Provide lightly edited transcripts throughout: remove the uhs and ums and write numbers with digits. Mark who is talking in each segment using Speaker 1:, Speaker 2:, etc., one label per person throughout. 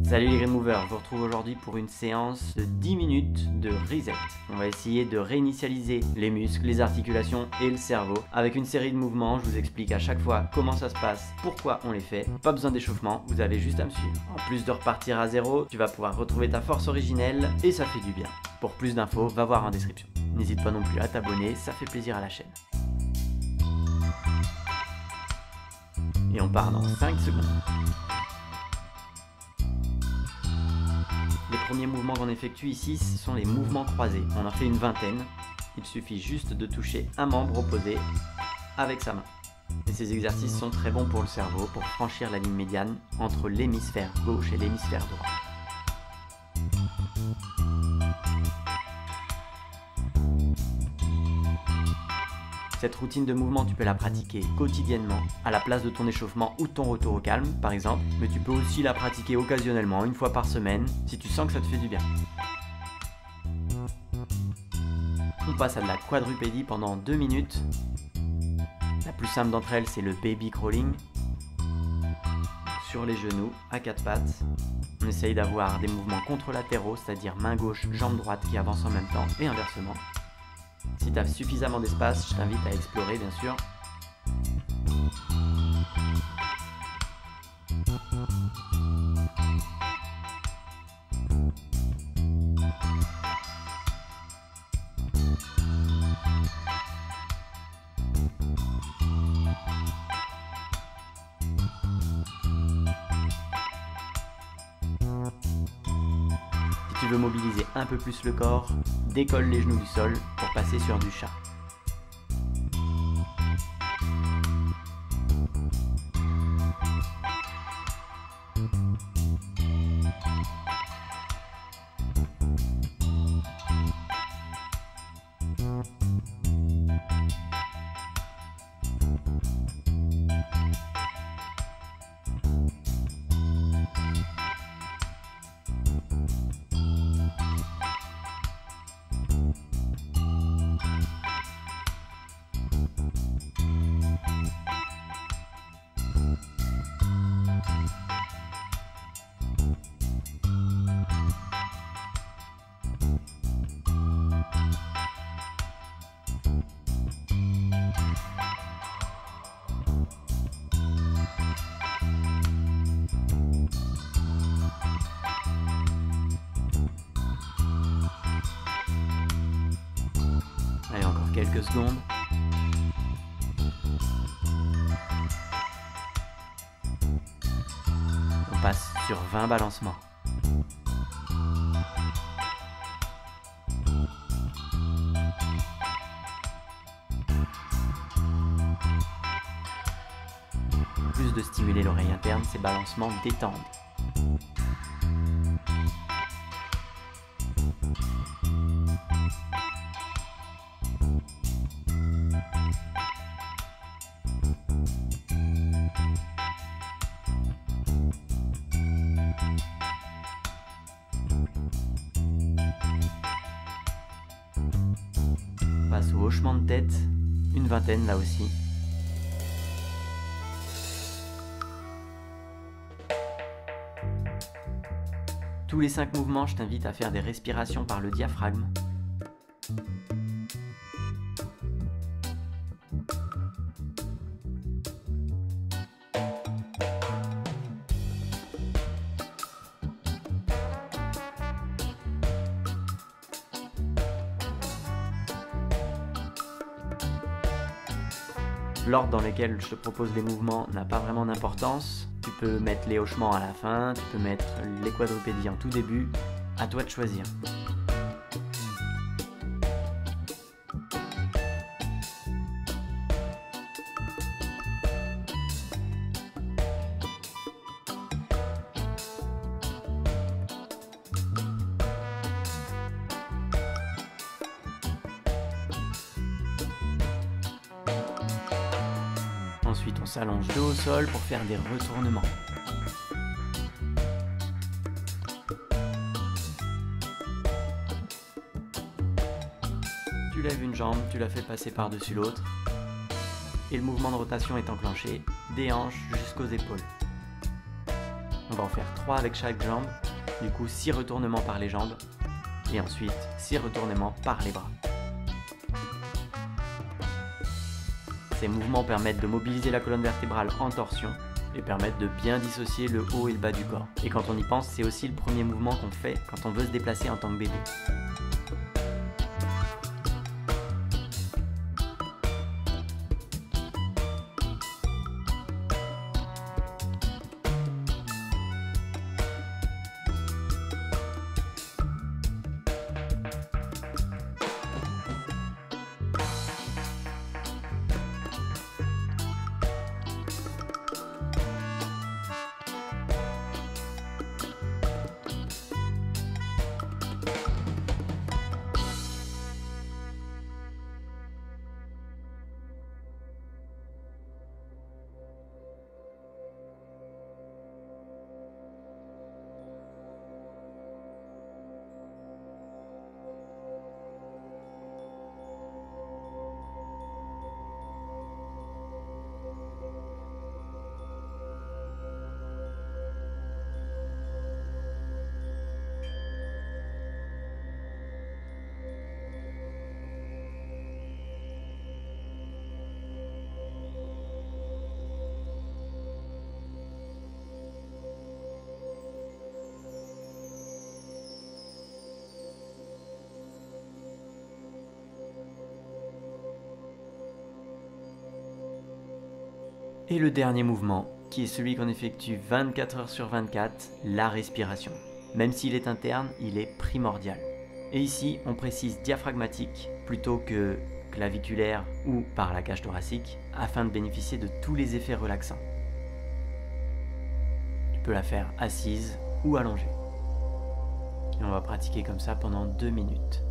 Speaker 1: Salut les Green Movers, je vous retrouve aujourd'hui pour une séance de 10 minutes de reset. On va essayer de réinitialiser les muscles, les articulations et le cerveau avec une série de mouvements. Je vous explique à chaque fois comment ça se passe, pourquoi on les fait. Pas besoin d'échauffement, vous avez juste à me suivre. En plus de repartir à zéro, tu vas pouvoir retrouver ta force originelle et ça fait du bien. Pour plus d'infos, va voir en description. N'hésite pas non plus à t'abonner, ça fait plaisir à la chaîne. Et on part dans 5 secondes. Les premiers mouvements qu'on effectue ici, ce sont les mouvements croisés. On en fait une vingtaine. Il suffit juste de toucher un membre opposé avec sa main. Et ces exercices sont très bons pour le cerveau, pour franchir la ligne médiane entre l'hémisphère gauche et l'hémisphère droit. Cette routine de mouvement, tu peux la pratiquer quotidiennement, à la place de ton échauffement ou de ton retour au calme, par exemple. Mais tu peux aussi la pratiquer occasionnellement, une fois par semaine, si tu sens que ça te fait du bien. On passe à de la quadrupédie pendant 2 minutes. La plus simple d'entre elles, c'est le baby crawling. Sur les genoux, à 4 pattes. On essaye d'avoir des mouvements contralatéraux, c'est-à-dire main gauche, jambe droite qui avance en même temps, et inversement. Si tu as suffisamment d'espace, je t'invite à explorer bien sûr. Si tu veux mobiliser un peu plus le corps, décolle les genoux du sol pour passer sur du chat. Allez, encore quelques secondes. On passe sur 20 balancements. En plus de stimuler l'oreille interne, ces balancements détendent. On passe au hochement de tête, une vingtaine là aussi. Tous les 5 mouvements, je t'invite à faire des respirations par le diaphragme. L'ordre dans lequel je te propose les mouvements n'a pas vraiment d'importance. Tu peux mettre les hochements à la fin, tu peux mettre les quadrupédies en tout début. À toi de choisir. Ensuite, on s'allonge dos au sol pour faire des retournements. Tu lèves une jambe, tu la fais passer par-dessus l'autre. Et le mouvement de rotation est enclenché, des hanches jusqu'aux épaules. On va en faire 3 avec chaque jambe, du coup 6 retournements par les jambes, et ensuite 6 retournements par les bras. Ces mouvements permettent de mobiliser la colonne vertébrale en torsion et permettent de bien dissocier le haut et le bas du corps. Et quand on y pense, c'est aussi le premier mouvement qu'on fait quand on veut se déplacer en tant que bébé. Et le dernier mouvement, qui est celui qu'on effectue 24 heures sur 24, la respiration. Même s'il est interne, il est primordial. Et ici, on précise diaphragmatique plutôt que claviculaire ou par la cage thoracique, afin de bénéficier de tous les effets relaxants. Tu peux la faire assise ou allongée. Et on va pratiquer comme ça pendant 2 minutes.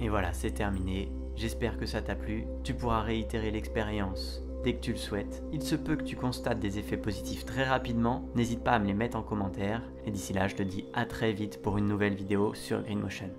Speaker 1: Et voilà, c'est terminé. J'espère que ça t'a plu. Tu pourras réitérer l'expérience dès que tu le souhaites. Il se peut que tu constates des effets positifs très rapidement. N'hésite pas à me les mettre en commentaire. Et d'ici là, je te dis à très vite pour une nouvelle vidéo sur Green Motion.